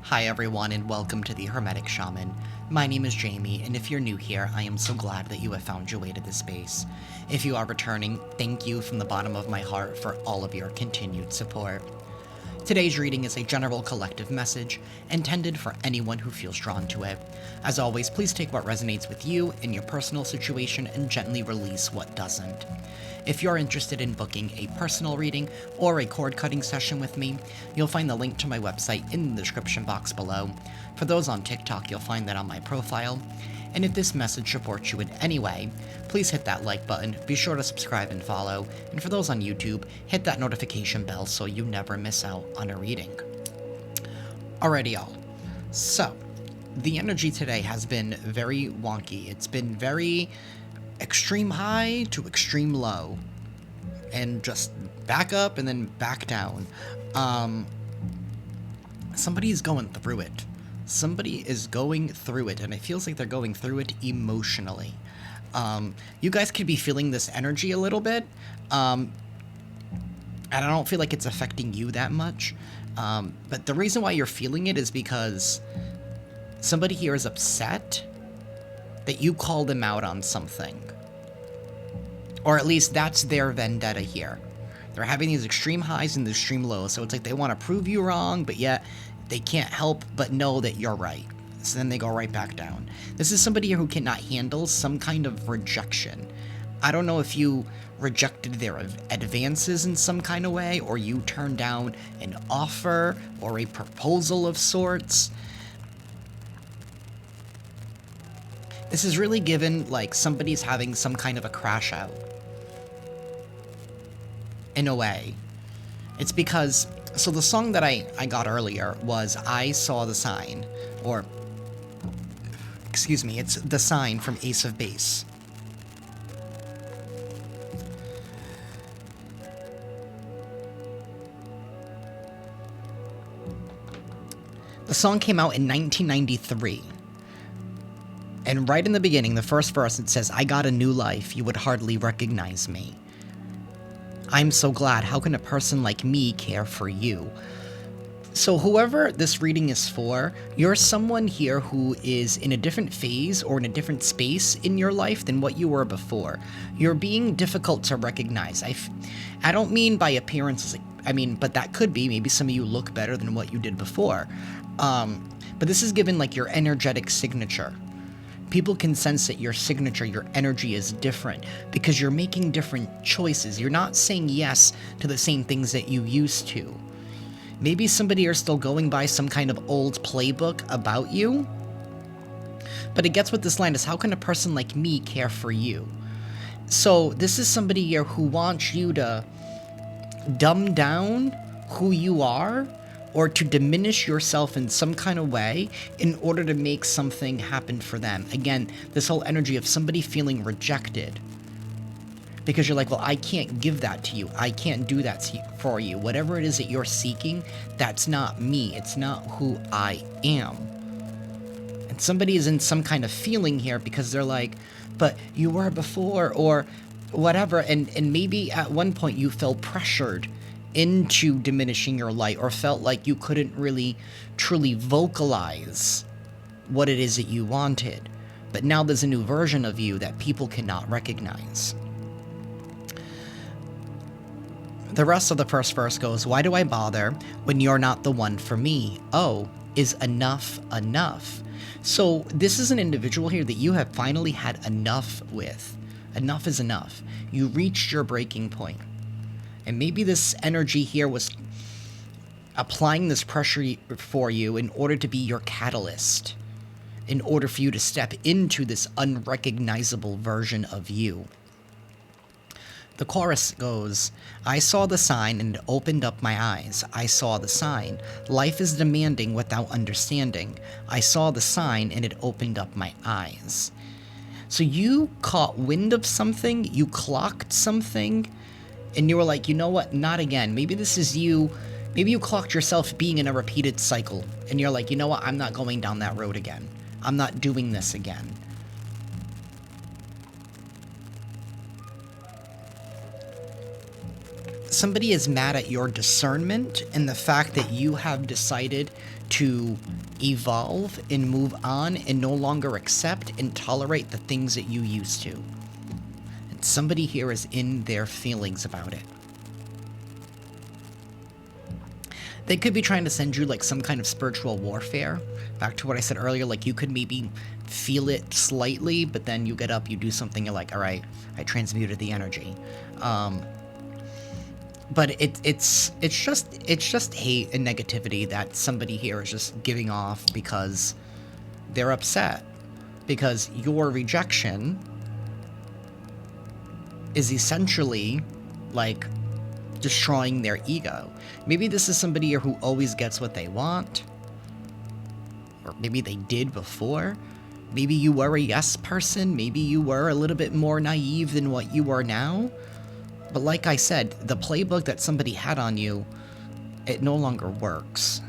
Hi everyone and welcome to the Hermetic Shaman. My name is Jayme, and if you're new here, I am so glad that you have found your way to this space. If you are returning, thank you from the bottom of my heart for all of your continued support. Today's reading is a general collective message intended for anyone who feels drawn to it. As always, please take what resonates with you in your personal situation and gently release what doesn't. If you're interested in booking a personal reading or a cord cutting session with me, you'll find the link to my website in the description box below. For those on TikTok, you'll find that on my profile. And if this message supports you in any way, please hit that like button, be sure to subscribe and follow, and for those on YouTube, hit that notification bell so you never miss out on a reading. Alrighty y'all, so the energy today has been very wonky. It's been very extreme high to extreme low, and just back up and then back down. Somebody's going through it. Somebody is going through it, and it feels like they're going through it emotionally. You guys could be feeling this energy a little bit, and I don't feel like it's affecting you that much. But the reason why you're feeling it is because somebody here is upset that you called them out on something. Or at least that's their vendetta here. They're having these extreme highs and the extreme lows, so it's like they want to prove you wrong, but yet they can't help but know that you're right. So then they go right back down. This is somebody here who cannot handle some kind of rejection. I don't know if you rejected their advances in some kind of way, or you turned down an offer or a proposal of sorts. This is really given like somebody's having some kind of a crash out. In a way. It's because, so the song that I got earlier was I Saw the Sign, or, excuse me, it's The Sign from Ace of Base. The song came out in 1993. And right in the beginning, the first verse, it says, "I got a new life, you would hardly recognize me. I'm so glad, how can a person like me care for you?" So whoever this reading is for, you're someone here who is in a different phase or in a different space in your life than what you were before. You're being difficult to recognize. I don't mean by appearances, but that could be, maybe some of you look better than what you did before. But this is given like your energetic signature. People can sense that your signature, your energy is different because you're making different choices. You're not saying yes to the same things that you used to. Maybe somebody are still going by some kind of old playbook about you. But it gets what this line is, how can a person like me care for you? So this is somebody here who wants you to dumb down who you are, or to diminish yourself in some kind of way in order to make something happen for them. Again, this whole energy of somebody feeling rejected. Because you're like, well, I can't give that to you. I can't do that for you. Whatever it is that you're seeking, that's not me. It's not who I am. And somebody is in some kind of feeling here because they're like, but you were before, or whatever. And maybe at one point you felt pressured into diminishing your light, or felt like you couldn't really truly vocalize what it is that you wanted. But now there's a new version of you that people cannot recognize. The rest of the first verse goes, "Why do I bother when you're not the one for me? Oh, is enough enough?" So this is an individual here that you have finally had enough with. Enough is enough. You reached your breaking point. And maybe this energy here was applying this pressure for you in order to be your catalyst, in order for you to step into this unrecognizable version of you. The chorus goes, "I saw the sign and it opened up my eyes. I saw the sign. Life is demanding without understanding. I saw the sign and it opened up my eyes." So you caught wind of something, you clocked something, and you were like, you know what, not again. Maybe this is you. Maybe you clocked yourself being in a repeated cycle. And you're like, you know what, I'm not going down that road again. I'm not doing this again. somebody is mad at your discernment and the fact that you have decided to evolve and move on and no longer accept and tolerate the things that you used to. And somebody here is in their feelings about it. They could be trying to send you like some kind of spiritual warfare. Back to what I said earlier, like you could maybe feel it slightly, but then you get up, you do something, you're like, all right, I transmuted the energy. But it's just hate and negativity that somebody here is just giving off because they're upset. Because your rejection is essentially like destroying their ego. Maybe this is somebody here who always gets what they want. Or maybe they did before. Maybe you were a yes person. Maybe you were a little bit more naive than what you are now. But like I said, the playbook that somebody had on you, it no longer works.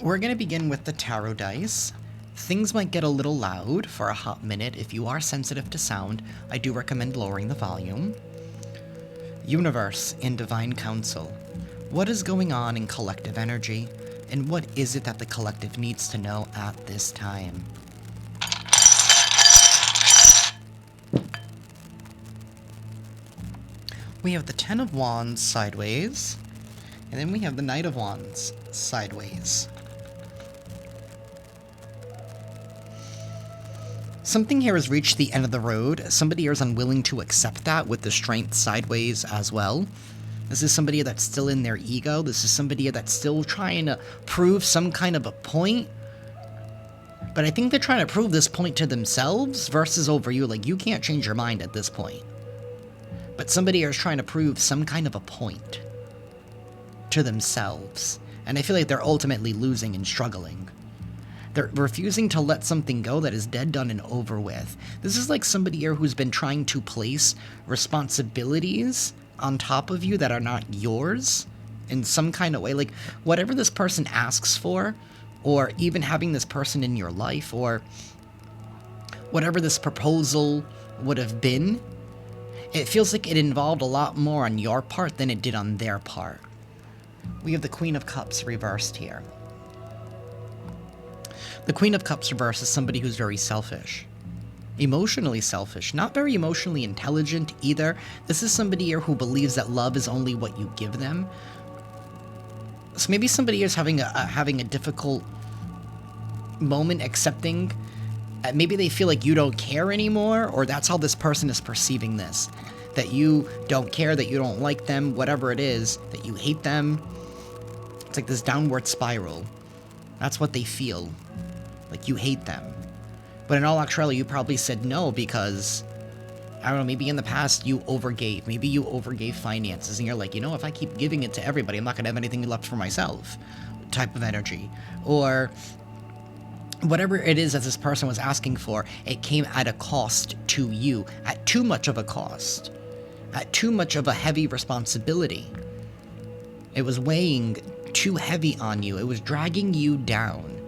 We're going to begin with the tarot dice. Things might get a little loud for a hot minute. If you are sensitive to sound, I do recommend lowering the volume. Universe and Divine Council. What is going on in collective energy? And what is it that the collective needs to know at this time? We have the Ten of Wands sideways, and then we have the Knight of Wands sideways. Something here has reached the end of the road. Somebody here is unwilling to accept that with the Strength sideways as well. This is somebody that's still in their ego. This is somebody that's still trying to prove some kind of a point. But I think they're trying to prove this point to themselves versus over you. Like, you can't change your mind at this point. But somebody here is trying to prove some kind of a point to themselves. And I feel like they're ultimately losing and struggling. They're refusing to let something go that is dead, done, and over with. This is like somebody here who's been trying to place responsibilities on top of you that are not yours in some kind of way. Like, whatever this person asks for, or even having this person in your life, or whatever this proposal would have been, it feels like it involved a lot more on your part than it did on their part. We have the Queen of Cups reversed here. The Queen of Cups reversed is somebody who's very selfish. Emotionally selfish. Not very emotionally intelligent either. This is somebody here who believes that love is only what you give them. So maybe somebody is having a difficult moment accepting. Maybe they feel like you don't care anymore, or that's how this person is perceiving this. That you don't care, that you don't like them, whatever it is, that you hate them. It's like this downward spiral. That's what they feel. Like you hate them. But in all actuality, you probably said no because, I don't know, maybe in the past you overgave. Maybe you overgave finances and you're like, you know, if I keep giving it to everybody, I'm not going to have anything left for myself type of energy. Or whatever it is that this person was asking for, it came at a cost to you, at too much of a cost, at too much of a heavy responsibility. It was weighing too heavy on you. It was dragging you down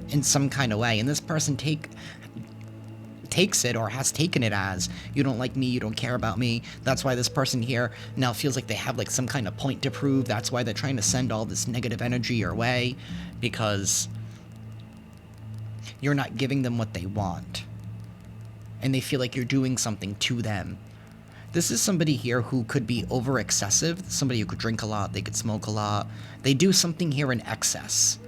in some kind of way. And this person takes it, or has taken it as, you don't like me, you don't care about me. That's why this person here now feels like they have like some kind of point to prove. That's why they're trying to send all this negative energy your way, because you're not giving them what they want. And they feel like you're doing something to them. This is somebody here who could be over excessive. Somebody who could drink a lot, they could smoke a lot. They do something here in excess.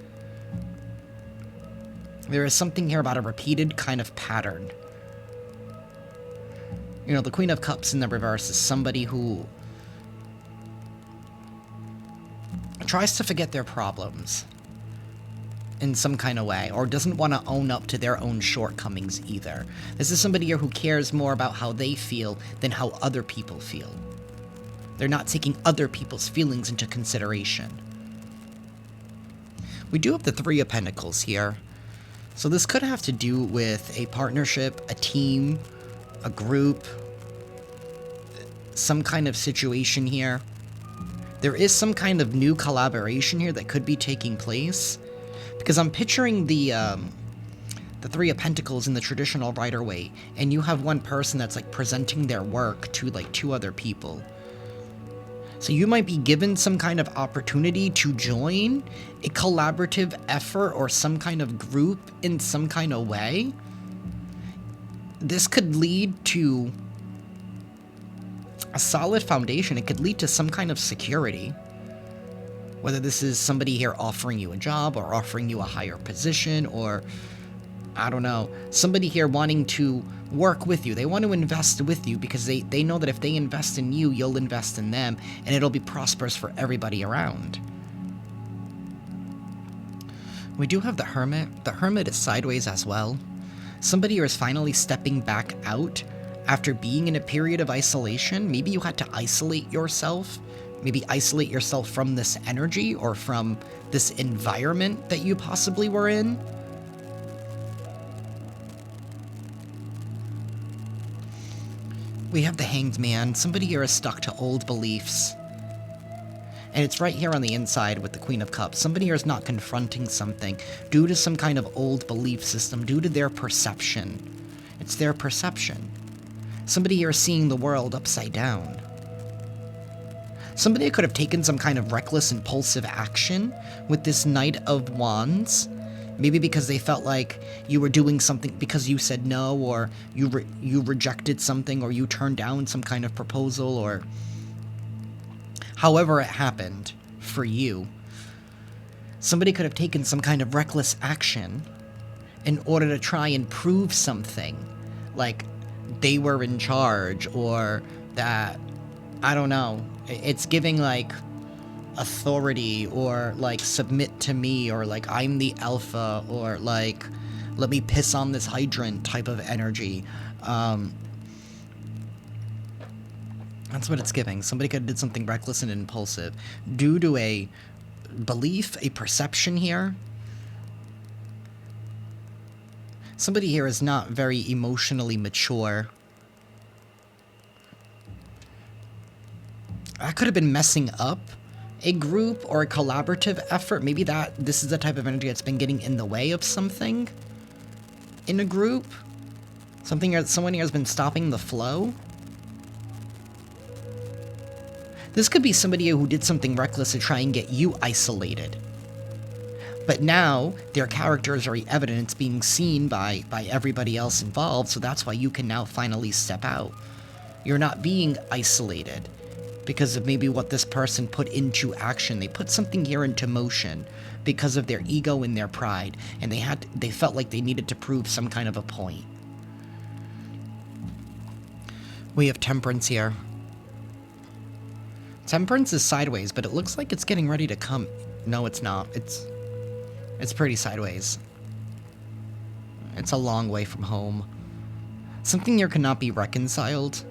There is something here about a repeated kind of pattern. You know, the Queen of Cups in the reverse is somebody who tries to forget their problems in some kind of way, or doesn't want to own up to their own shortcomings either. This is somebody here who cares more about how they feel than how other people feel. They're not taking other people's feelings into consideration. We do have the Three of Pentacles here. So this could have to do with a partnership, a team, a group, some kind of situation here. There is some kind of new collaboration here that could be taking place. Because I'm picturing the The Three of Pentacles in the traditional Rider-Waite, and you have one person that's like presenting their work to like 2 other people. So you might be given some kind of opportunity to join a collaborative effort or some kind of group in some kind of way. This could lead to a solid foundation. It could lead to some kind of security. Whether this is somebody here offering you a job or offering you a higher position, or I don't know, somebody here wanting to work with you. They want to invest with you because they know that if they invest in you, you'll invest in them, and it'll be prosperous for everybody around. We do have the Hermit. The Hermit is sideways as well. Somebody here is finally stepping back out after being in a period of isolation. Maybe you had to isolate yourself. Maybe isolate yourself from this energy or from this environment that you possibly were in. We have the Hanged Man. Somebody here is stuck to old beliefs. And it's right here on the inside with the Queen of Cups. Somebody here is not confronting something due to some kind of old belief system, due to their perception. It's their perception. Somebody here is seeing the world upside down. Somebody could have taken some kind of reckless, impulsive action with this Knight of Wands. Maybe because they felt like you were doing something because you said no, or you rejected something, or you turned down some kind of proposal, or however it happened for you. Somebody could have taken some kind of reckless action in order to try and prove something. Like they were in charge, or that, I don't know, it's giving like authority, or like submit to me, or like I'm the alpha, or like let me piss on this hydrant type of energy. That's what it's giving. Somebody could have did something reckless and impulsive due to a belief, a perception here. Somebody here is not very emotionally mature. That could have been messing up a group or a collaborative effort. Maybe this is the type of energy that's been getting in the way of something in a group. Someone here has been stopping the flow. This could be somebody who did something reckless to try and get you isolated. But now their character is very evident. It's being seen by everybody else involved, so that's why you can now finally step out. You're not being isolated because of maybe what this person put into action. They put something here into motion because of their ego and their pride, and they felt like they needed to prove some kind of a point. We have Temperance here. Temperance is sideways, but it looks like it's getting ready to come. No, it's not. It's pretty sideways. It's a long way from home. Something here cannot be reconciled.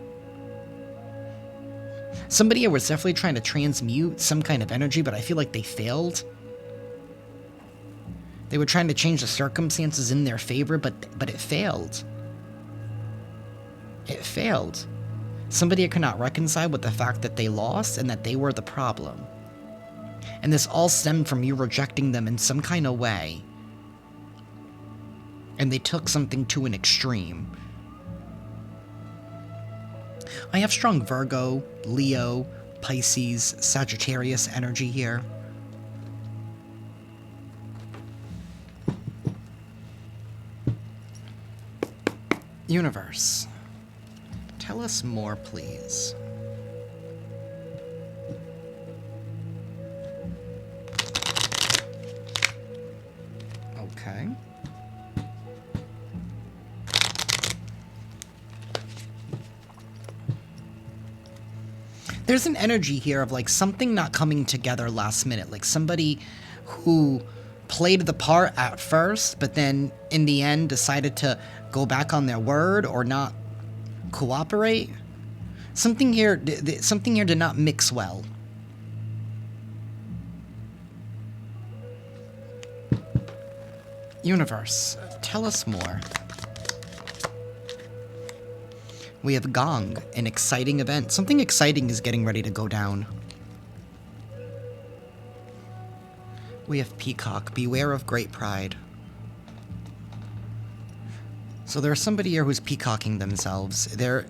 Somebody here was definitely trying to transmute some kind of energy, but I feel like they failed. They were trying to change the circumstances in their favor, but it failed. It failed. Somebody here cannot reconcile with the fact that they lost and that they were the problem. And this all stemmed from you rejecting them in some kind of way. And they took something to an extreme. I have strong Virgo, Leo, Pisces, Sagittarius energy here. Universe, tell us more, please. Okay. There's an energy here of like something not coming together last minute, like somebody who played the part at first, but then in the end decided to go back on their word or not cooperate. Something here did not mix well. Universe, tell us more. We have Gong, an exciting event. Something exciting is getting ready to go down. We have Peacock, beware of great pride. So there's somebody here who's peacocking themselves. They're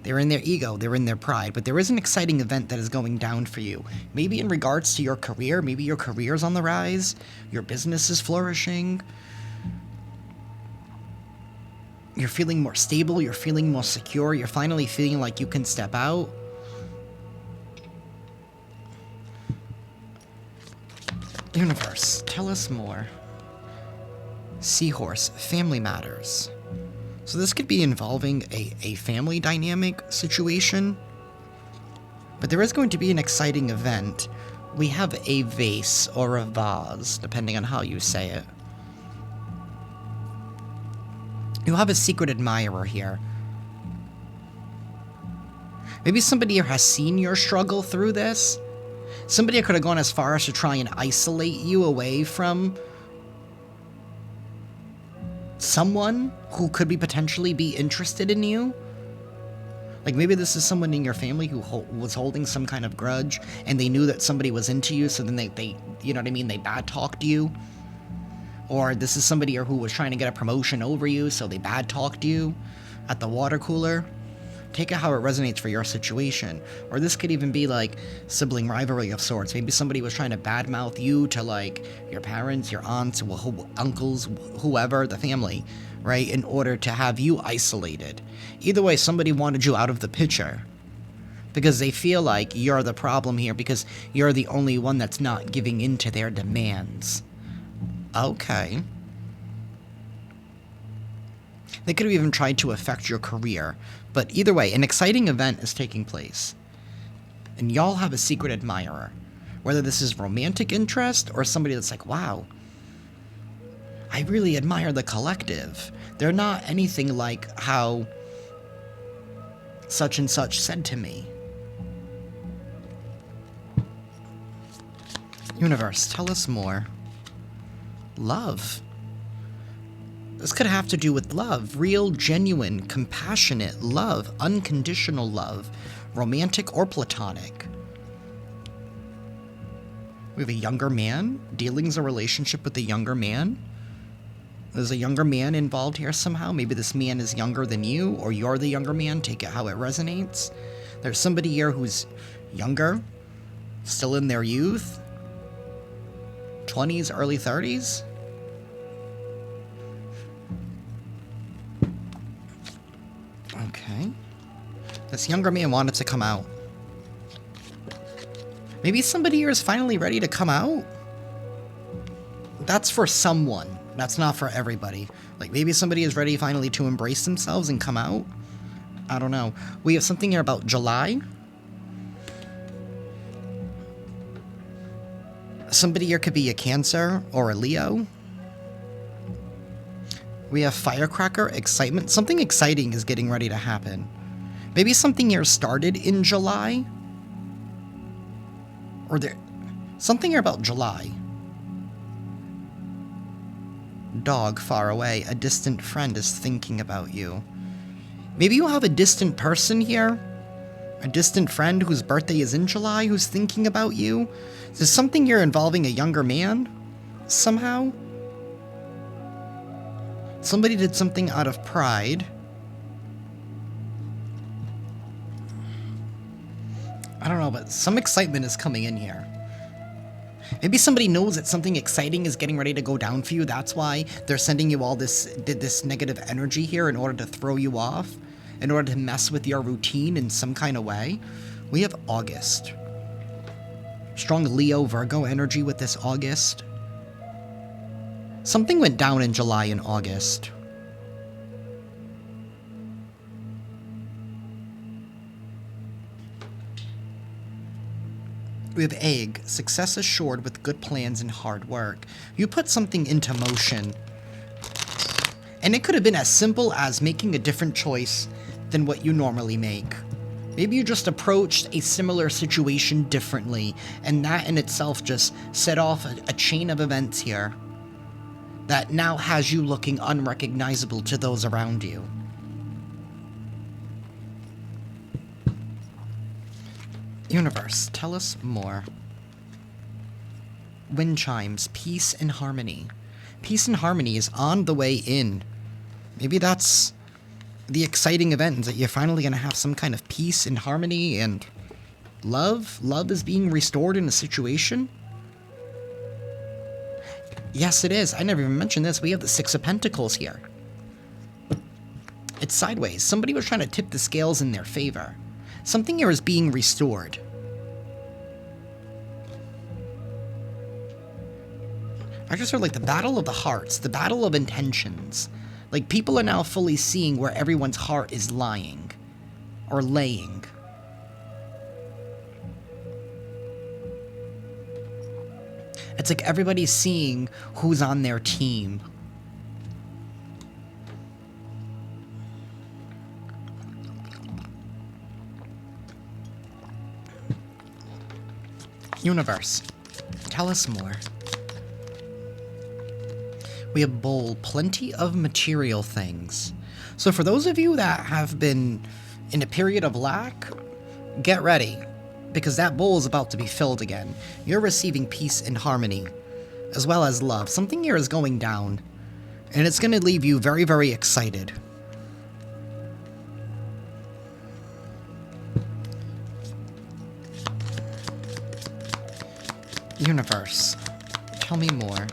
in their ego, they're in their pride, but there is an exciting event that is going down for you. Maybe in regards to your career, maybe your career's on the rise, your business is flourishing, you're feeling more stable, you're feeling more secure, you're finally feeling like you can step out. Universe, tell us more. Seahorse, family matters. So this could be involving a family dynamic situation. But there is going to be an exciting event. We have a vase or a vase, depending on how you say it. You have a secret admirer here. Maybe somebody here has seen your struggle through this. Somebody could have gone as far as to try and isolate you away from someone who could potentially be interested in you. Like maybe this is someone in your family who was holding some kind of grudge, and they knew that somebody was into you, so then they you know what I mean, they bad talked you. Or this is somebody who was trying to get a promotion over you, so they bad talked you at the water cooler. Take it how it resonates for your situation. Or this could even be like sibling rivalry of sorts. Maybe somebody was trying to badmouth you to like your parents, your aunts, uncles, whoever, the family, right? In order to have you isolated. Either way, somebody wanted you out of the picture. Because they feel like you're the problem here because you're the only one that's not giving in to their demands. Okay. They could have even tried to affect your career. But either way, an exciting event is taking place. And y'all have a secret admirer. Whether this is romantic interest or somebody that's like, wow, I really admire the collective. They're not anything like how such and such said to me. Universe, tell us more. Love. This could have to do with love. Real, genuine, compassionate love. Unconditional love. Romantic or platonic. We have a younger man. Dealings a relationship with a younger man. There's a younger man involved here somehow. Maybe this man is younger than you, or you're the younger man. Take it how it resonates. There's somebody here who's younger, still in their youth. 20s, early 30s. Okay. This younger man wanted to come out. Maybe somebody here is finally ready to come out? That's for someone. That's not for everybody. Like, maybe somebody is ready finally to embrace themselves and come out? I don't know. We have something here about July. Somebody here could be a Cancer or a Leo. We have firecracker, excitement. Something exciting is getting ready to happen. Maybe something here started in July. Or there... Something here about July. Dog far away. A distant friend is thinking about you. Maybe you have a distant person here. A distant friend whose birthday is in July who's thinking about you. Is there something here involving a younger man? Somehow? Somebody did something out of pride. I don't know, but some excitement is coming in here. Maybe somebody knows that something exciting is getting ready to go down for you. That's why they're sending you all this negative energy here in order to throw you off, in order to mess with your routine in some kind of way. We have August. Strong Leo, Virgo energy with this August. Something went down in July and August. We have egg. Success assured with good plans and hard work. You put something into motion. And it could have been as simple as making a different choice than what you normally make. Maybe you just approached a similar situation differently, and that in itself just set off a chain of events here that now has you looking unrecognizable to those around you. Universe, tell us more. Wind chimes, peace and harmony. Peace and harmony is on the way in Maybe that's the exciting event, is that you're finally going to have some kind of peace and harmony and love. Love is being restored in a situation. Yes, it is. I never even mentioned this. We have the Six of Pentacles here. It's sideways. Somebody was trying to tip the scales in their favor. Something here is being restored. I just heard like the battle of the hearts, the battle of intentions. Like people are now fully seeing where everyone's heart is lying or laying. It's like everybody's seeing who's on their team. Universe, tell us more. We have bowl, plenty of material things. So for those of you that have been in a period of lack, get ready, because that bowl is about to be filled again. You're receiving peace and harmony, as well as love. Something here is going down, and it's going to leave you very, very excited. Universe, tell me more.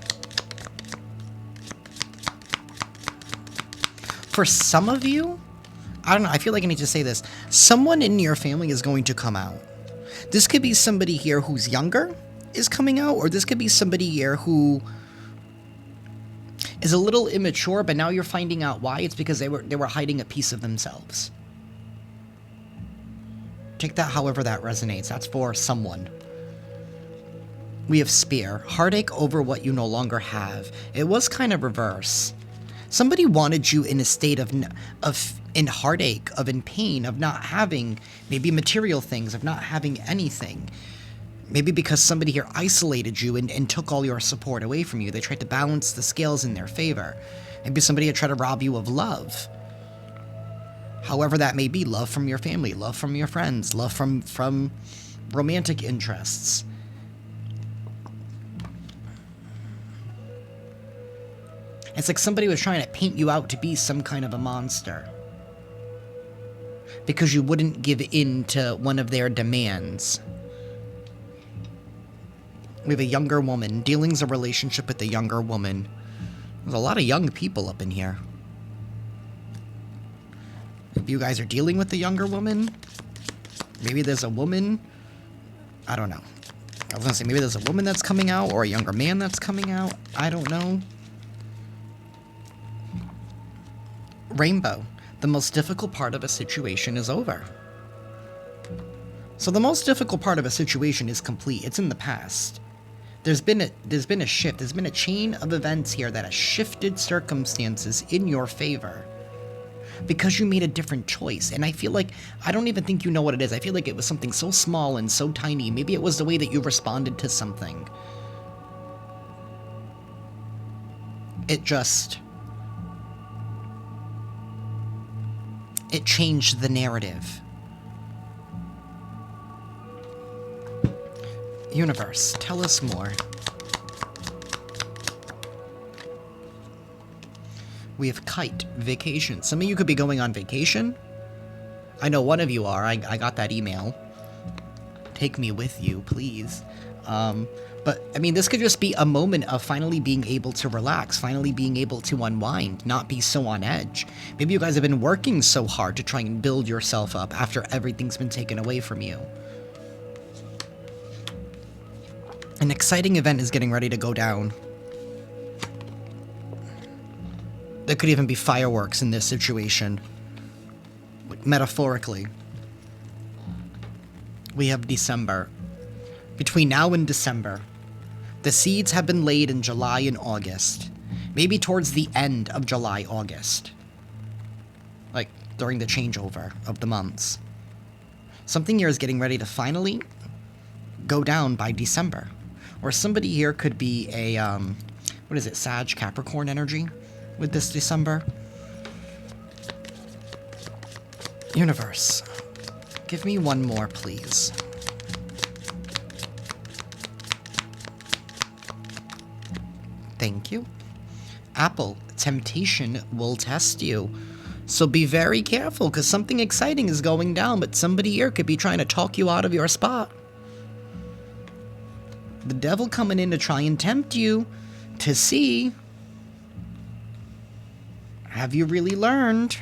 For some of you, I don't know, I feel like I need to say this. Someone in your family is going to come out. This could be somebody here who's younger is coming out, or this could be somebody here who is a little immature, but now you're finding out why. It's because they were hiding a piece of themselves. Take that however that resonates. That's for someone. We have Spear. Heartache over what you no longer have. It was kind of reverse. Somebody wanted you in a state in heartache, in pain, of not having maybe material things, of not having anything. Maybe because somebody here isolated you and took all your support away from you. They tried to balance the scales in their favor. Maybe somebody had tried to rob you of love. However that may be, love from your family, love from your friends, love from romantic interests. It's like somebody was trying to paint you out to be some kind of a monster, because you wouldn't give in to one of their demands. We have a younger woman. Dealing's a relationship with a younger woman. There's a lot of young people up in here. If you guys are dealing with a younger woman, maybe there's a woman, I don't know. I was gonna say maybe there's a woman that's coming out, or a younger man that's coming out. I don't know. Rainbow. The most difficult part of a situation is over. So the most difficult part of a situation is complete. It's in the past. There's been a shift. There's been a chain of events here that has shifted circumstances in your favor, because you made a different choice. And I feel like, I don't even think you know what it is. I feel like it was something so small and so tiny. Maybe it was the way that you responded to something. It changed the narrative. Universe, tell us more. We have Kite, vacation. Some of you could be going on vacation. I know one of you are. I got that email. Take me with you, please. But, I mean, this could just be a moment of finally being able to relax, finally being able to unwind, not be so on edge. Maybe you guys have been working so hard to try and build yourself up after everything's been taken away from you. An exciting event is getting ready to go down. There could even be fireworks in this situation. Metaphorically. We have December. Between now and December, the seeds have been laid in July and August. Maybe towards the end of July, August. Like, during the changeover of the months. Something here is getting ready to finally go down by December. Or somebody here could be a, what is it, Sag, Capricorn energy with this December. Universe, give me one more, please. Thank you. apple. Temptation will test you. So be very careful, because something exciting is going down, but somebody here could be trying to talk you out of your spot. The devil coming in to try and tempt you to see, have you really learned?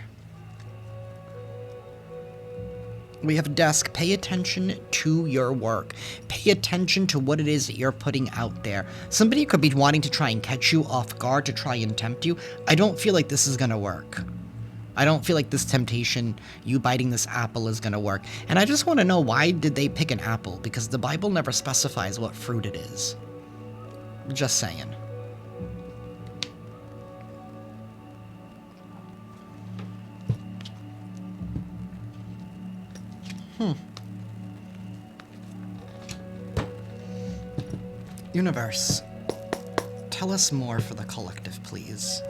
We have desk. Pay attention to your work. Pay attention to what it is that you're putting out there. Somebody could be wanting to try and catch you off guard to try and tempt you. I don't feel like this is going to work. I don't feel like this temptation, you biting this apple, is going to work. And I just want to know, why did they pick an apple? Because the Bible never specifies what fruit it is. Just saying. Universe, tell us more for the collective, please.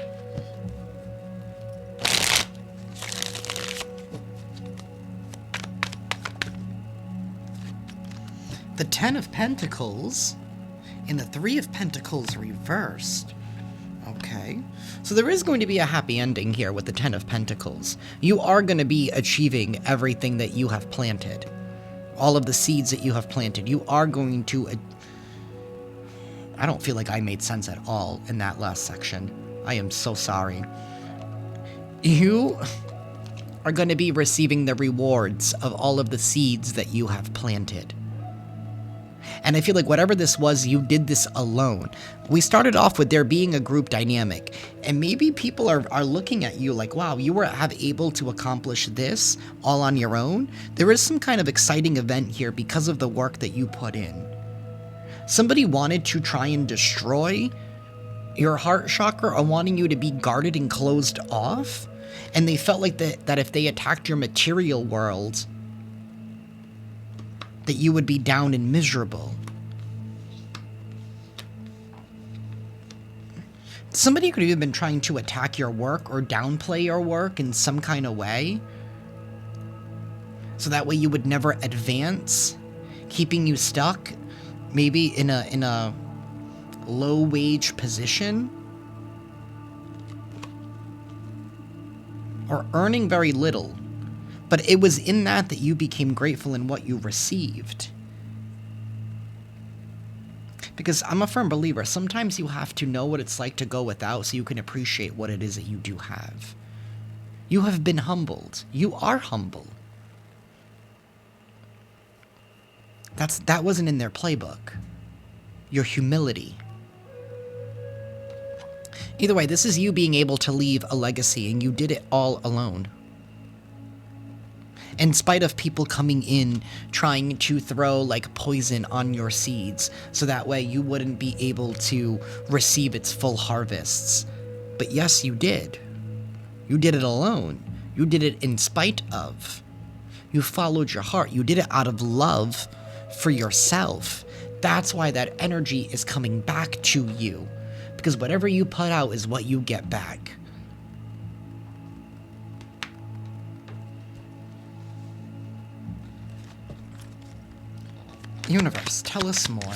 The Ten of Pentacles and the Three of Pentacles reversed. Okay. So there is going to be a happy ending here with the Ten of Pentacles. You are going to be achieving everything that you have planted. All of the seeds that you have planted. You are going to... I don't feel like I made sense at all in that last section. I am so sorry. You are going to be receiving the rewards of all of the seeds that you have planted. And I feel like whatever this was, you did this alone. We started off with there being a group dynamic, and maybe people are looking at you like, wow, you were able to accomplish this all on your own. There is some kind of exciting event here because of the work that you put in. Somebody wanted to try and destroy your heart chakra, or wanting you to be guarded and closed off, and they felt like that if they attacked your material world, that you would be down and miserable. Somebody could have even been trying to attack your work or downplay your work in some kind of way, so that way you would never advance, keeping you stuck, maybe in a low-wage position, or earning very little. But it was in that you became grateful in what you received. Because I'm a firm believer, sometimes you have to know what it's like to go without so you can appreciate what it is that you do have. You have been humbled. You are humble. That wasn't in their playbook. Your humility. Either way, this is you being able to leave a legacy, and you did it all alone. In spite of people coming in, trying to throw like poison on your seeds, so that way you wouldn't be able to receive its full harvests. But yes, you did. You did it alone. You did it in spite of. You followed your heart. You did it out of love for yourself. That's why that energy is coming back to you. Because whatever you put out is what you get back. Universe, tell us more.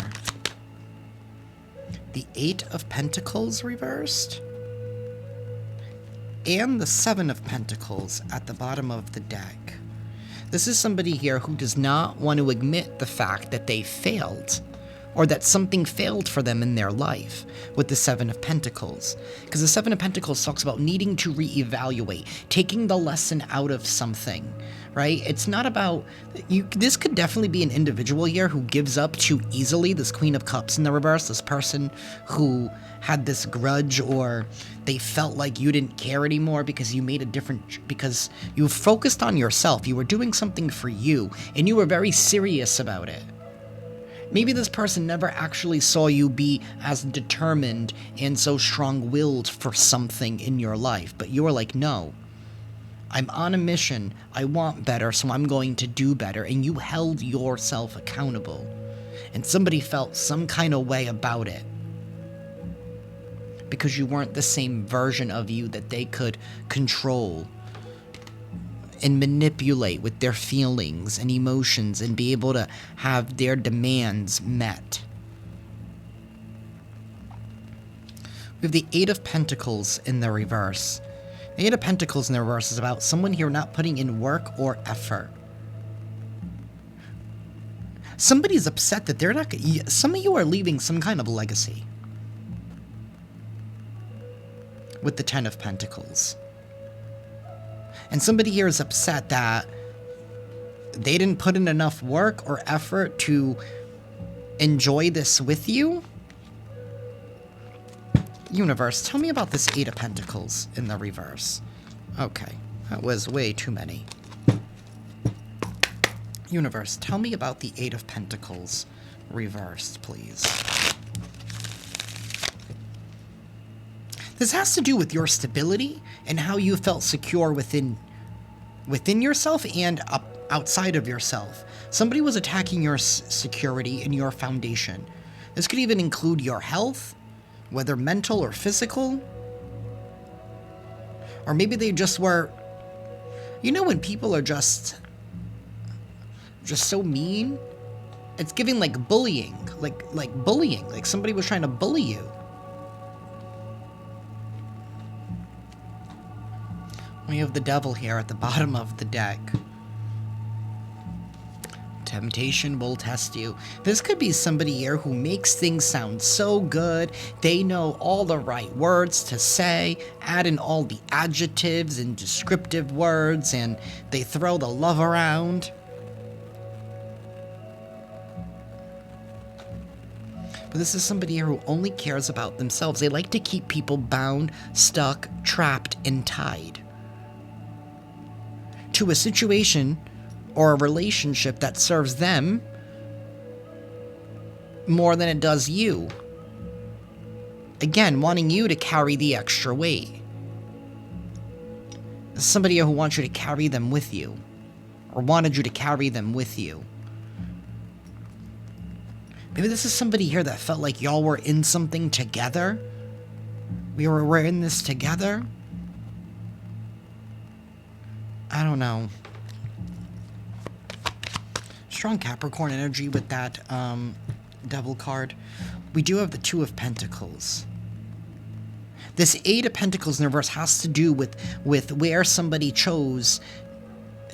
The Eight of Pentacles reversed, and the Seven of Pentacles at the bottom of the deck. This is somebody here who does not want to admit the fact that they failed, or that something failed for them in their life with the Seven of Pentacles. Because the Seven of Pentacles talks about needing to reevaluate, taking the lesson out of something, right? It's not about, this could definitely be an individual here who gives up too easily, this Queen of Cups in the reverse, this person who had this grudge, or they felt like you didn't care anymore because you made because you focused on yourself, you were doing something for you, and you were very serious about it. Maybe this person never actually saw you be as determined and so strong-willed for something in your life, but you were like, no, I'm on a mission, I want better, so I'm going to do better, and you held yourself accountable, and somebody felt some kind of way about it, because you weren't the same version of you that they could control and manipulate with their feelings and emotions and be able to have their demands met. We have the Eight of Pentacles in the reverse. The Eight of Pentacles in the reverse is about someone here not putting in work or effort. Somebody's upset that they're not... Some of you are leaving some kind of legacy. With the Ten of Pentacles. And somebody here is upset that they didn't put in enough work or effort to enjoy this with you. Universe, tell me about this Eight of Pentacles in the reverse. Okay, that was way too many. Universe, tell me about the Eight of Pentacles reversed, please. This has to do with your stability and how you felt secure within yourself and outside of yourself. Somebody was attacking your security and your foundation. This could even include your health, whether mental or physical. Or maybe they just were... You know when people are just so mean? It's giving like bullying. Like bullying. Like somebody was trying to bully you. We have the Devil here at the bottom of the deck. Temptation will test you. This could be somebody here who makes things sound so good. They know all the right words to say, add in all the adjectives and descriptive words, and they throw the love around. But this is somebody here who only cares about themselves. They like to keep people bound, stuck, trapped, and tied to a situation or a relationship that serves them more than it does you. Again, wanting you to carry the extra weight. Somebody who wants you to carry them with you, or wanted you to carry them with you. Maybe this is somebody here that felt like y'all were in something together. We're in this together. I don't know. Strong Capricorn energy with that Devil card. We do have the Two of Pentacles. This Eight of Pentacles in reverse has to do with where somebody chose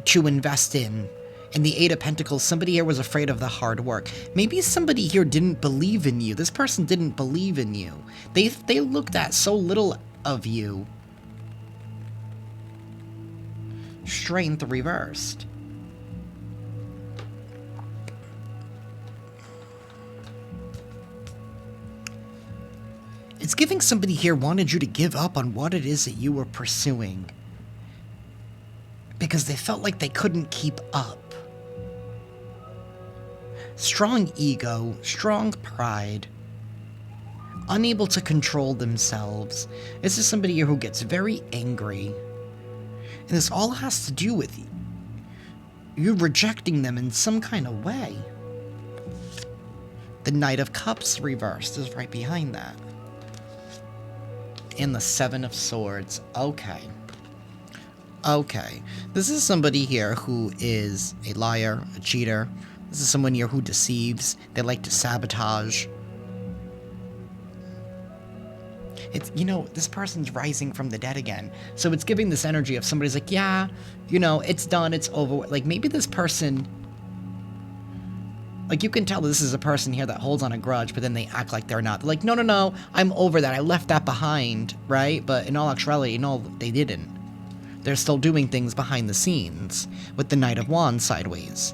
to invest in. In the Eight of Pentacles, somebody here was afraid of the hard work. Maybe somebody here didn't believe in you. This person didn't believe in you. They looked at so little of you. Strength reversed. It's giving somebody here wanted you to give up on what it is that you were pursuing because they felt like they couldn't keep up. Strong ego, strong pride, unable to control themselves. This is somebody here who gets very angry. And this all has to do with you rejecting them in some kind of way. The Knight of Cups reversed is right behind that. And the Seven of Swords. Okay. Okay. This is somebody here who is a liar, a cheater. This is someone here who deceives. They like to sabotage. It's, you know, this person's rising from the dead again. So it's giving this energy of somebody's like, yeah, you know, it's done, it's over. Like, maybe this person... Like, you can tell this is a person here that holds on a grudge, but then they act like they're not. They're like, no, I'm over that. I left that behind, right? But in all actuality, no, they didn't. They're still doing things behind the scenes with the Knight of Wands sideways.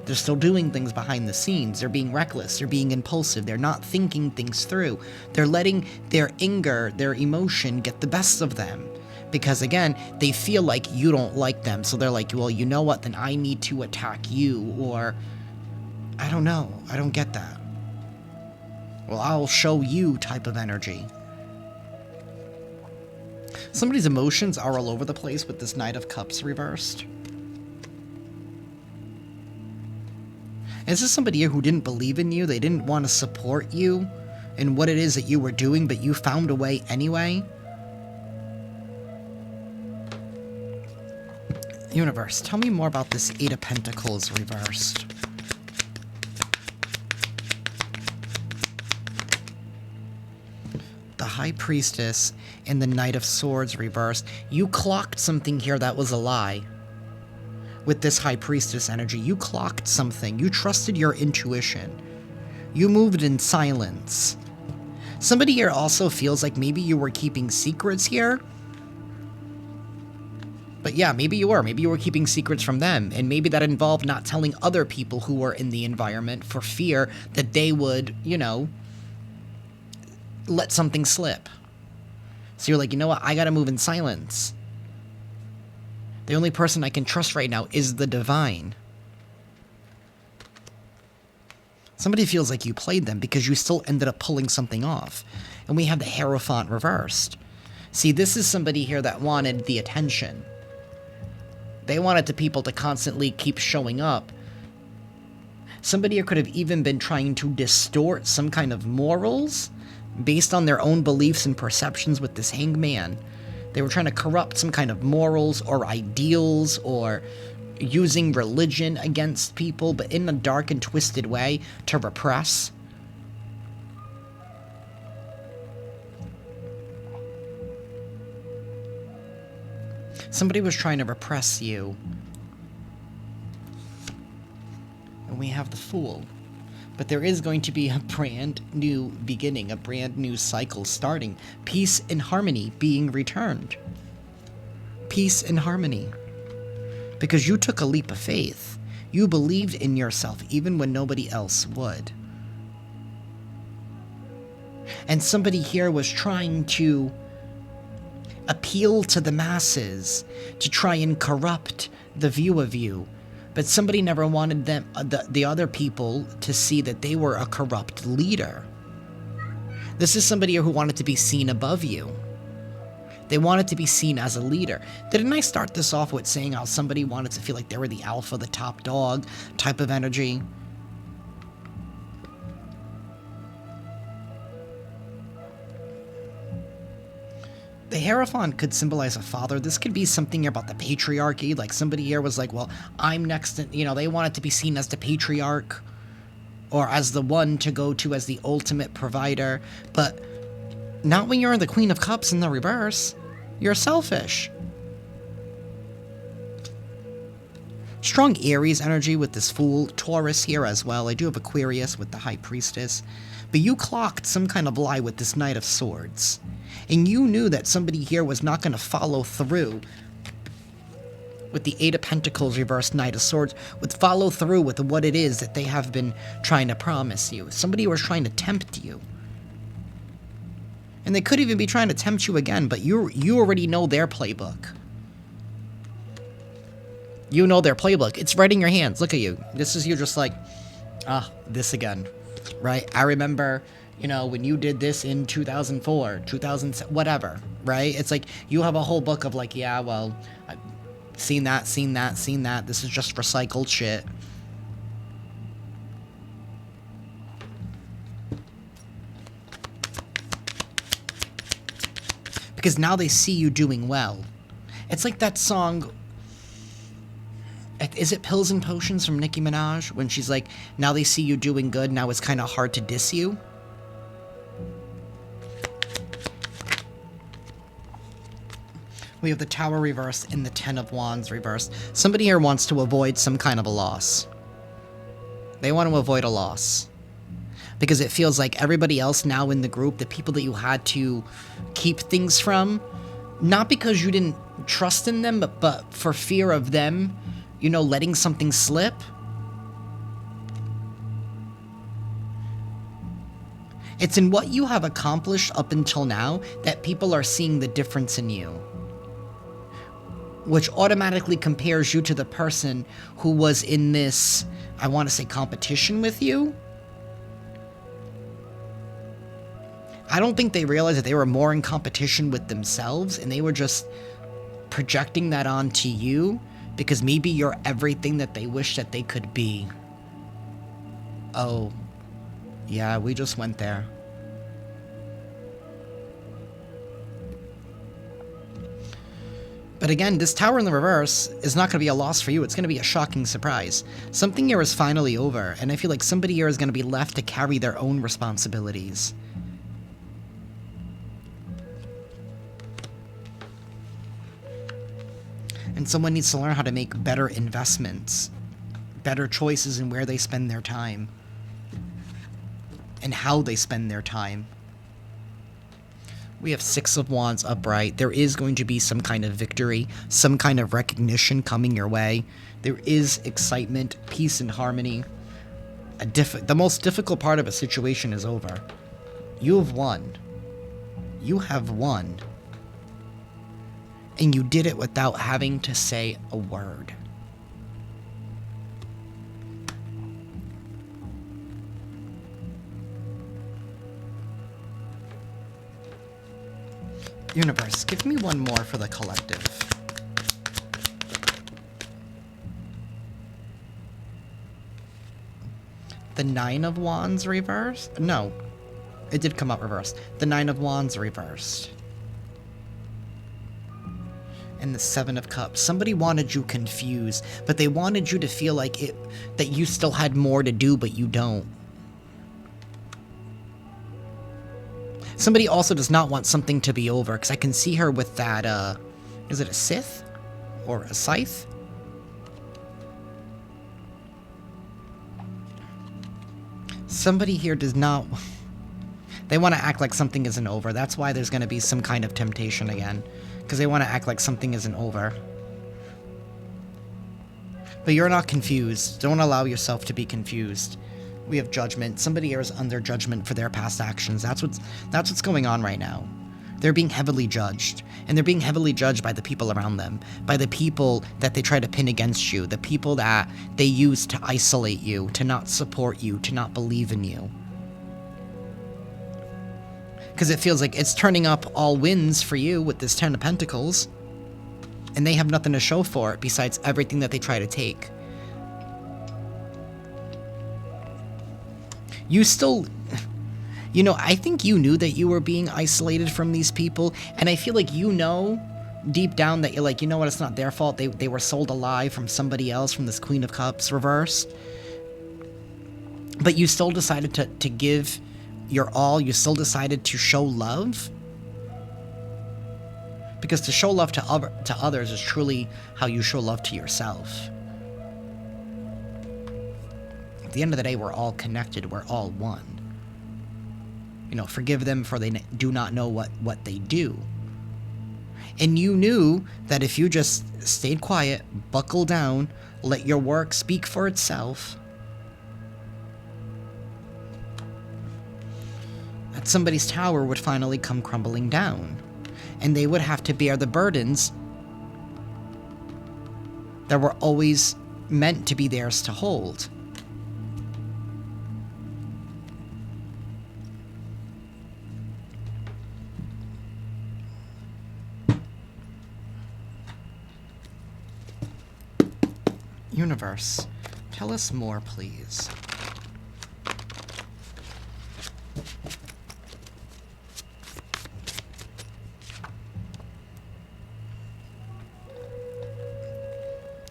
They're still doing things behind the scenes. They're being reckless. They're being impulsive. They're not thinking things through. They're letting their anger, their emotion get the best of them. Because, again, they feel like you don't like them. So they're like, well, you know what? Then I need to attack you. Or, I don't know. I don't get that. Well, I'll show you type of energy. Somebody's emotions are all over the place with this Knight of Cups reversed. Is this somebody here who didn't believe in you? They didn't want to support you in what it is that you were doing, but you found a way anyway? Universe, tell me more about this Eight of Pentacles reversed. the High Priestess and the Knight of Swords reversed. You clocked something here that was a lie. With this High Priestess energy, you clocked something. You trusted your intuition. You moved in silence. Somebody here also feels like maybe you were keeping secrets here. But yeah, maybe you were. Maybe you were keeping secrets from them. And maybe that involved not telling other people who were in the environment for fear that they would, you know, let something slip. So you're like, you know what? I gotta move in silence. The only person I can trust right now is the divine. Somebody feels like you played them because you still ended up pulling something off. And we have the Hierophant reversed. See, this is somebody here that wanted the attention. They wanted the people to constantly keep showing up. Somebody here could have even been trying to distort some kind of morals based on their own beliefs and perceptions with this hangman. They were trying to corrupt some kind of morals or ideals or using religion against people, but in a dark and twisted way to repress. Somebody was trying to repress you. And we have the Fool. But there is going to be a brand new beginning, a brand new cycle starting. Peace and harmony being returned. Peace and harmony. Because you took a leap of faith. You believed in yourself even when nobody else would. And somebody here was trying to appeal to the masses, to try and corrupt the view of you. But somebody never wanted them, the other people, to see that they were a corrupt leader. This is somebody who wanted to be seen above you. They wanted to be seen as a leader. Didn't I start this off with saying how somebody wanted to feel like they were the alpha, the top dog type of energy? The Hierophant could symbolize a father. This could be something about the patriarchy. Like somebody here was like, well, I'm next. You know, they wanted to be seen as the patriarch or as the one to go to as the ultimate provider. But not when you're the Queen of Cups in the reverse. You're selfish. Strong Aries energy with this Fool. Taurus here as well. I do have Aquarius with the High Priestess. But you clocked some kind of lie with this Knight of Swords. And you knew that somebody here was not going to follow through with the Eight of Pentacles reversed Knight of Swords, would follow through with what it is that they have been trying to promise you. Somebody was trying to tempt you. And they could even be trying to tempt you again, but you already know their playbook. You know their playbook. It's right in your hands. Look at you. This is you just like, this again. Right? I remember, you know, when you did this in 2004, 2000, whatever, right? It's like you have a whole book of like, yeah, well, I've seen that, seen that, seen that. This is just recycled shit. Because now they see you doing well. It's like that song, is it Pills and Potions from Nicki Minaj? When she's like, now they see you doing good, now it's kind of hard to diss you. We have the Tower reversed and the Ten of Wands reversed. Somebody here wants to avoid some kind of a loss. They want to avoid a loss. Because it feels like everybody else now in the group, the people that you had to keep things from, not because you didn't trust in them, but for fear of them, you know, letting something slip. It's in what you have accomplished up until now that people are seeing the difference in you. Which automatically compares you to the person who was in this, I want to say, competition with you. I don't think they realized that they were more in competition with themselves, and they were just projecting that onto you because maybe you're everything that they wish that they could be. Oh, yeah, we just went there. But again, this Tower in the reverse is not going to be a loss for you. It's going to be a shocking surprise. Something here is finally over, and I feel like somebody here is going to be left to carry their own responsibilities. And someone needs to learn how to make better investments, better choices in where they spend their time, and how they spend their time. We have Six of Wands upright. There is going to be some kind of victory, some kind of recognition coming your way. There is excitement, peace, and harmony. The most difficult part of a situation is over. You have won. You have won. And you did it without having to say a word. Universe, give me one more for the collective. The Nine of Wands reversed? No, it did come out reversed. The Nine of Wands reversed. And the Seven of Cups. Somebody wanted you confused, but they wanted you to feel like that you still had more to do, but you don't. Somebody also does not want something to be over, because I can see her with that, is it a Sith? Or a Scythe? Somebody here does not... They want to act like something isn't over. That's why there's going to be some kind of temptation again. Because they want to act like something isn't over. But you're not confused. Don't allow yourself to be confused. We have judgment. Somebody here is under judgment for their past actions. That's what's going on right now. They're being heavily judged. And they're being heavily judged by the people around them. By the people that they try to pin against you. The people that they use to isolate you. To not support you. To not believe in you. Because it feels like it's turning up all wins for you with this Ten of Pentacles. And they have nothing to show for it besides everything that they try to take. You still, you know, I think you knew that you were being isolated from these people, and I feel like you know deep down that you're like, you know what, it's not their fault. They were sold a lie from somebody else, from this Queen of Cups reversed. But you still decided to give your all. You still decided to show love. Because to show love to others is truly how you show love to yourself. At the end of the day, we're all connected. We're all one. You know, forgive them for they do not know what they do. And you knew that if you just stayed quiet, buckle down, let your work speak for itself, that somebody's tower would finally come crumbling down. And they would have to bear the burdens that were always meant to be theirs to hold. Universe, tell us more, please.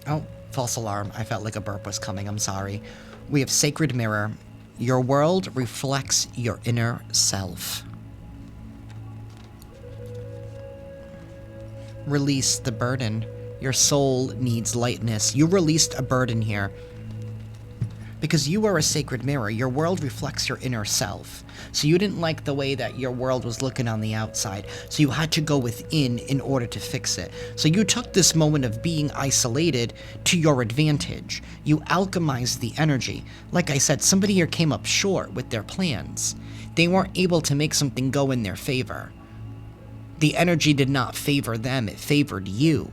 Oh, false alarm. I felt like a burp was coming. I'm sorry. We have Sacred Mirror. Your world reflects your inner self. Release the burden. Your soul needs lightness. You released a burden here. Because you are a sacred mirror. Your world reflects your inner self. So you didn't like the way that your world was looking on the outside. So you had to go within in order to fix it. So you took this moment of being isolated to your advantage. You alchemized the energy. Like I said, somebody here came up short with their plans. They weren't able to make something go in their favor. The energy did not favor them. It favored you.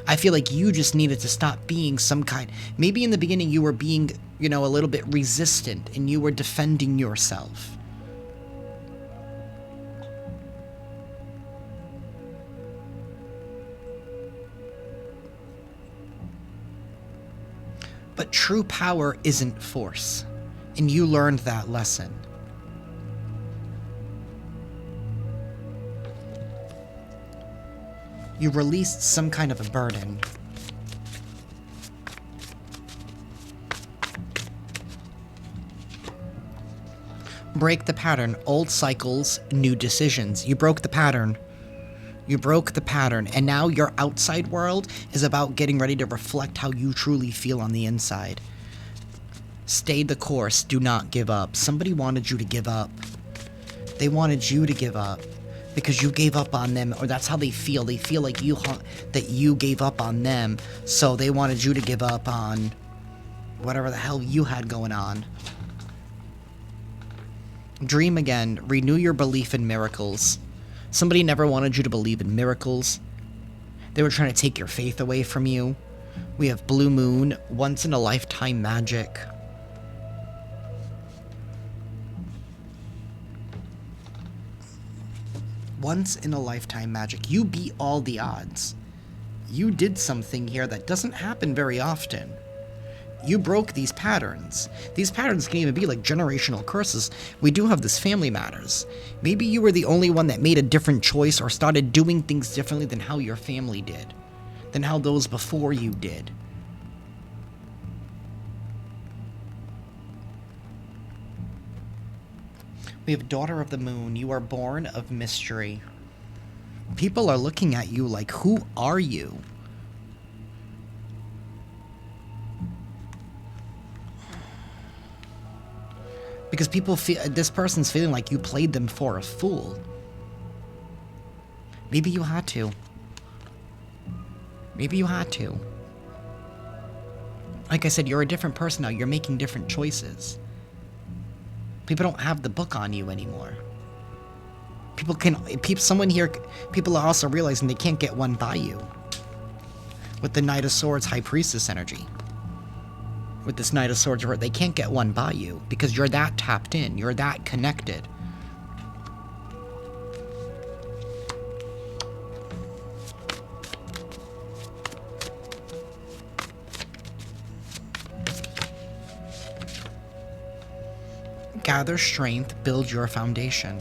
I feel like you just needed to stop being some kind... Maybe in the beginning you were being, you know, a little bit resistant and you were defending yourself. But true power isn't force. And you learned that lesson. You released some kind of a burden. Break the pattern. Old cycles, new decisions. You broke the pattern. You broke the pattern, and now your outside world is about getting ready to reflect how you truly feel on the inside. Stay the course. Do not give up. Somebody wanted you to give up. They wanted you to give up because you gave up on them, or that's how they feel. They feel like that you gave up on them, so they wanted you to give up on whatever the hell you had going on. Dream again. Renew your belief in miracles. Somebody never wanted you to believe in miracles. They were trying to take your faith away from you. We have blue moon, once in a lifetime magic. Once in a lifetime magic. You beat all the odds. You did something here that doesn't happen very often. You broke these patterns. These patterns can even be like generational curses. We do have this family matters. Maybe you were the only one that made a different choice or started doing things differently than how your family did, than how those before you did. We have Daughter of the Moon. You are born of mystery. People are looking at you like, who are you? Because people feel, this person's feeling like you played them for a fool. Maybe you had to. Maybe you had to. Like I said, you're a different person now. You're making different choices. People don't have the book on you anymore. Someone here, people are also realizing they can't get one by you. With the Knight of Swords, High Priestess energy. With this Knight of Swords, they can't get one by you because you're that tapped in. You're that connected. Gather strength, build your foundation.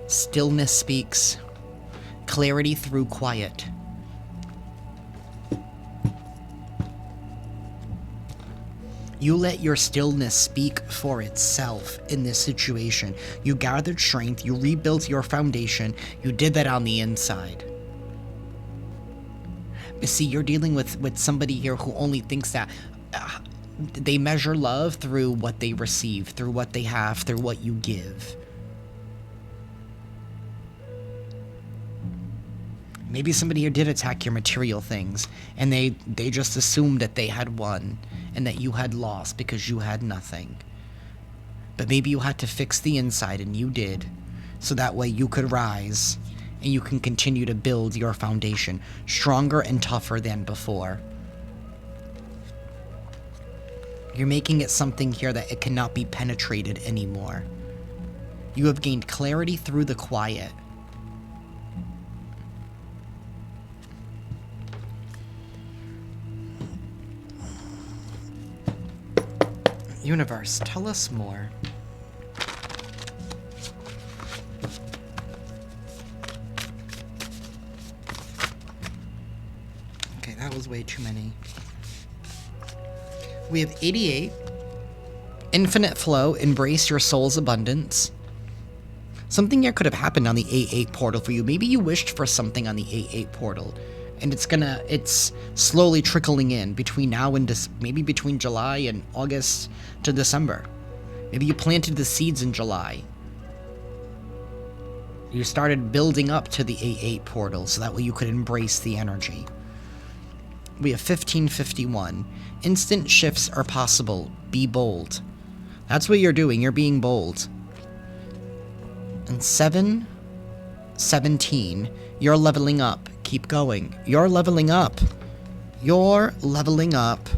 Stillness speaks. Clarity through quiet. You let your stillness speak for itself in this situation. You gathered strength, you rebuilt your foundation, you did that on the inside. But see, you're dealing with somebody here who only thinks that they measure love through what they receive, through what they have, through what you give. Maybe somebody here did attack your material things, and they just assumed that they had won, and that you had lost because you had nothing. But maybe you had to fix the inside, and you did, so that way you could rise, and you can continue to build your foundation, stronger and tougher than before. You're making it something here that it cannot be penetrated anymore. You have gained clarity through the quiet. Universe, tell us more. Okay, that was way too many. We have 88. Infinite flow, embrace your soul's abundance. Something here could have happened on the 8-8 portal for you. Maybe you wished for something on the 8-8 portal. And it's slowly trickling in between now and maybe between July and August to December. Maybe you planted the seeds in July. You started building up to the 8-8 portal so that way you could embrace the energy. We have 1551. Instant shifts are possible. Be bold. That's what you're doing. You're being bold. And 717. You're leveling up. Keep going. You're leveling up. You're leveling up.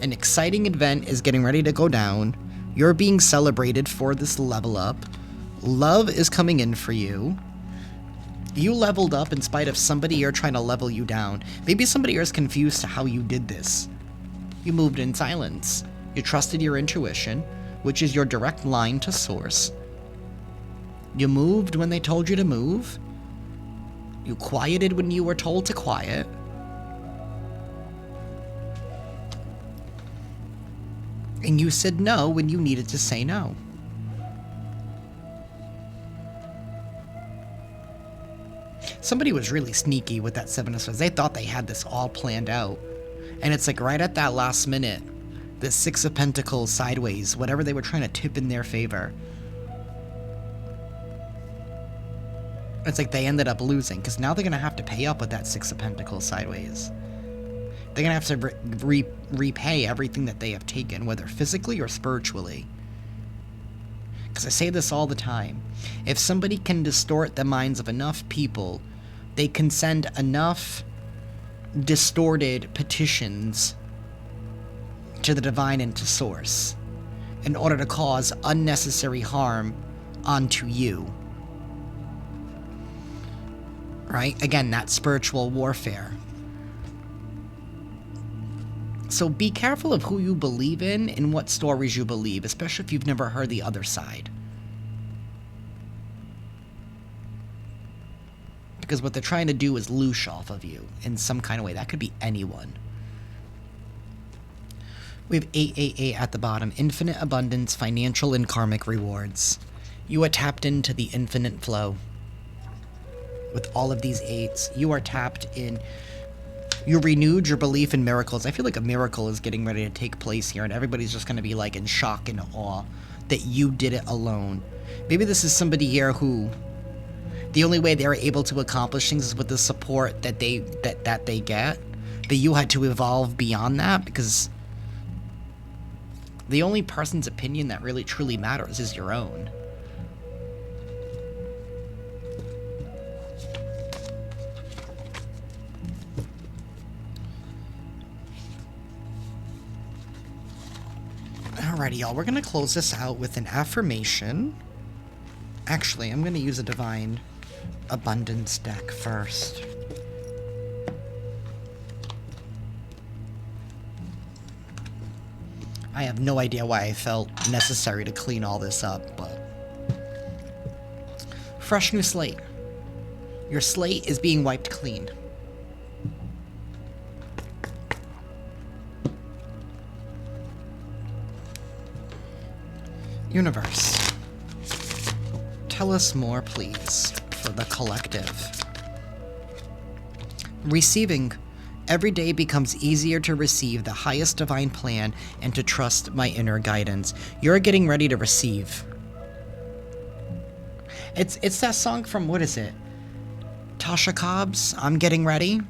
An exciting event is getting ready to go down. You're being celebrated for this level up. Love is coming in for you. You leveled up in spite of somebody here trying to level you down. Maybe somebody here is confused to how you did this. You moved in silence. You trusted your intuition, which is your direct line to source. You moved when they told you to move. You quieted when you were told to quiet. And you said no when you needed to say no. Somebody was really sneaky with that Seven of Swords. They thought they had this all planned out. And it's like right at that last minute, the Six of Pentacles sideways, whatever they were trying to tip in their favor. It's like they ended up losing, because now they're going to have to pay up with that Six of Pentacles sideways. They're going to have to repay everything that they have taken, whether physically or spiritually. Because I say this all the time. If somebody can distort the minds of enough people, they can send enough distorted petitions to the divine and to source in order to cause unnecessary harm onto you. Right? Again, that's spiritual warfare. So be careful of who you believe in and what stories you believe, especially if you've never heard the other side. Because what they're trying to do is loosh off of you in some kind of way. That could be anyone. We have 888 at the bottom. Infinite abundance, financial and karmic rewards. You are tapped into the infinite flow. With all of these 8s, you are tapped in. You renewed your belief in miracles. I feel like a miracle is getting ready to take place here, and everybody's just going to be like in shock and awe that you did it alone. Maybe this is somebody here who the only way they're able to accomplish things is with the support that they get. But you had to evolve beyond that, because the only person's opinion that really truly matters is your own. Alrighty, y'all, we're going to close this out with an affirmation. Actually, I'm going to use a divine abundance deck first. I have no idea why I felt necessary to clean all this up, but... Fresh new slate. Your slate is being wiped clean. Universe, tell us more, please, for the collective. Receiving. Every day becomes easier to receive the highest divine plan and to trust my inner guidance. You're getting ready to receive. It's that song from, what is it? Tasha Cobbs, I'm Getting Ready.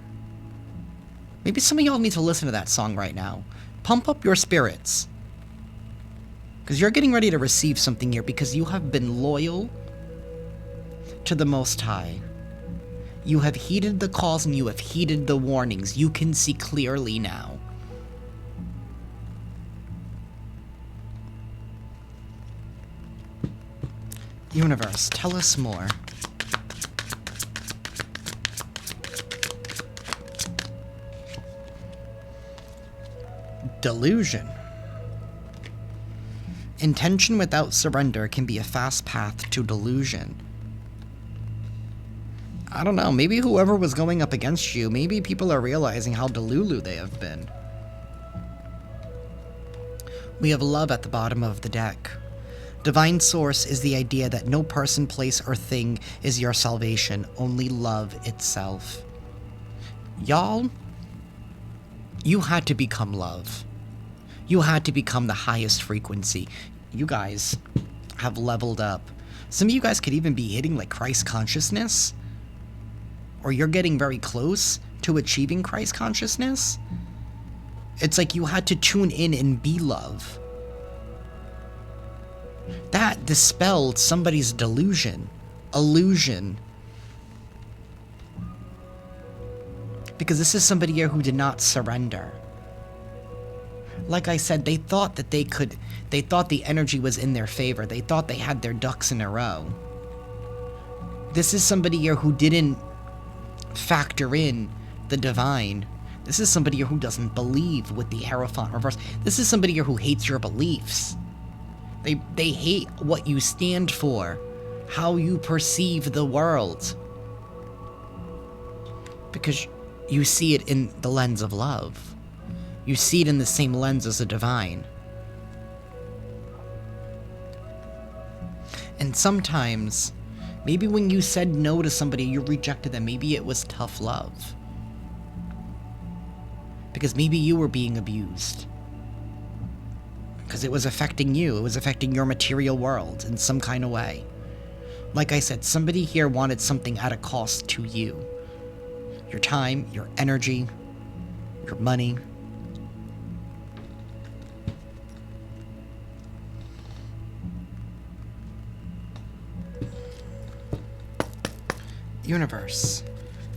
Maybe some of y'all need to listen to that song right now. Pump up your spirits. Because you're getting ready to receive something here because you have been loyal to the Most High. You have heeded the calls and you have heeded the warnings. You can see clearly now. Universe, tell us more. Delusion. Intention without surrender can be a fast path to delusion. I don't know, maybe whoever was going up against you, maybe people are realizing how delulu they have been. We have love at the bottom of the deck. Divine source is the idea that no person, place, or thing is your salvation, only love itself. Y'all, you had to become love. You had to become the highest frequency. You guys have leveled up. Some of you guys could even be hitting like Christ consciousness. Or you're getting very close to achieving Christ consciousness. It's like you had to tune in and be love. That dispelled somebody's delusion, illusion. Because this is somebody here who did not surrender. Like I said, they thought that they thought the energy was in their favor. They thought they had their ducks in a row. This is somebody here who didn't factor in the divine. This is somebody here who doesn't believe with the Hierophant reverse. This is somebody here who hates your beliefs. They hate what you stand for, how you perceive the world. Because you see it in the lens of love. You see it in the same lens as the divine. And sometimes Maybe when you said no to somebody, you rejected them. Maybe it was tough love. Because maybe you were being abused. Because it was affecting you. It was affecting your material world in some kind of way. Like I said, somebody here wanted something at a cost to you. Your time, your energy, your money. Universe,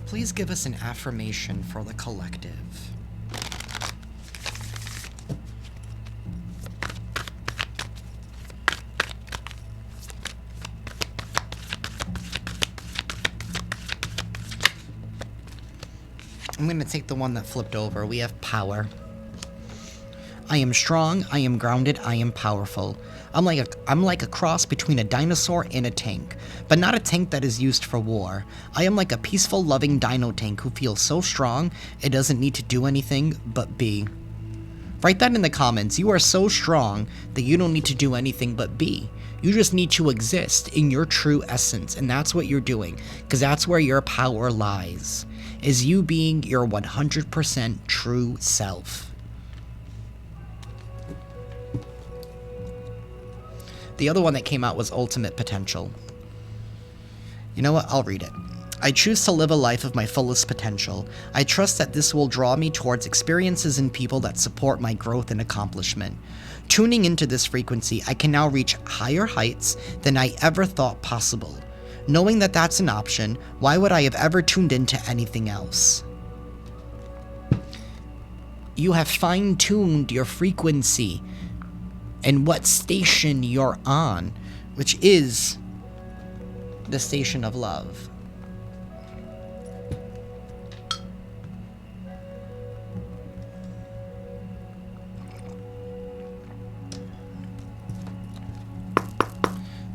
please give us an affirmation for the collective. I'm going to take the one that flipped over. We have power. I am strong, I am grounded, I am powerful. I'm like a cross between a dinosaur and a tank, but not a tank that is used for war. I am like a peaceful, loving dino tank who feels so strong it doesn't need to do anything but be. Write that in the comments. You are so strong that you don't need to do anything but be. You just need to exist in your true essence, and that's what you're doing, because that's where your power lies, is you being your 100% true self. The other one that came out was ultimate potential. You know what? I'll read it. I choose to live a life of my fullest potential. I trust that this will draw me towards experiences and people that support my growth and accomplishment. Tuning into this frequency, I can now reach higher heights than I ever thought possible. Knowing that that's an option, why would I have ever tuned into anything else? You have fine-tuned your frequency and what station you're on, which is the station of love.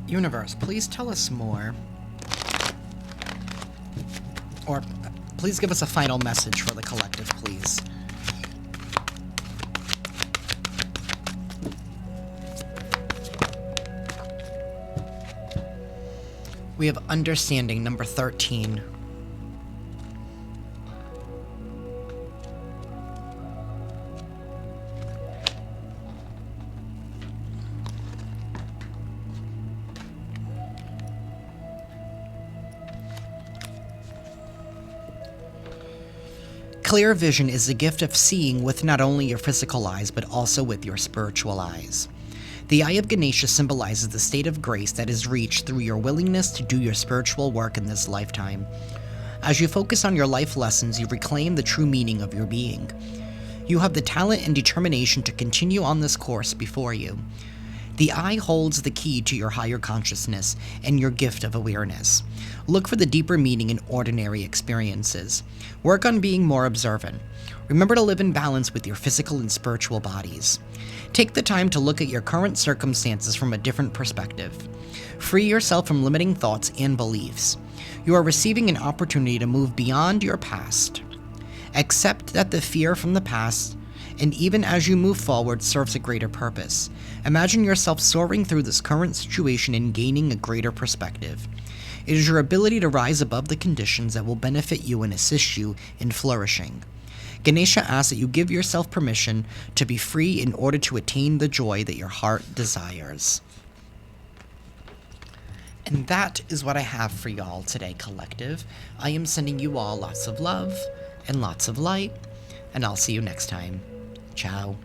Universe, please tell us more. Or please give us a final message for the collective, please. We have understanding, number 13. Clear vision is the gift of seeing with not only your physical eyes, but also with your spiritual eyes. The Eye of Ganesha symbolizes the state of grace that is reached through your willingness to do your spiritual work in this lifetime. As you focus on your life lessons, you reclaim the true meaning of your being. You have the talent and determination to continue on this course before you. The eye holds the key to your higher consciousness and your gift of awareness. Look for the deeper meaning in ordinary experiences. Work on being more observant. Remember to live in balance with your physical and spiritual bodies. Take the time to look at your current circumstances from a different perspective. Free yourself from limiting thoughts and beliefs. You are receiving an opportunity to move beyond your past. Accept that the fear from the past, and even as you move forward, serves a greater purpose. Imagine yourself soaring through this current situation and gaining a greater perspective. It is your ability to rise above the conditions that will benefit you and assist you in flourishing. Ganesha asks that you give yourself permission to be free in order to attain the joy that your heart desires. And that is what I have for y'all today, collective. I am sending you all lots of love and lots of light, and I'll see you next time. Ciao.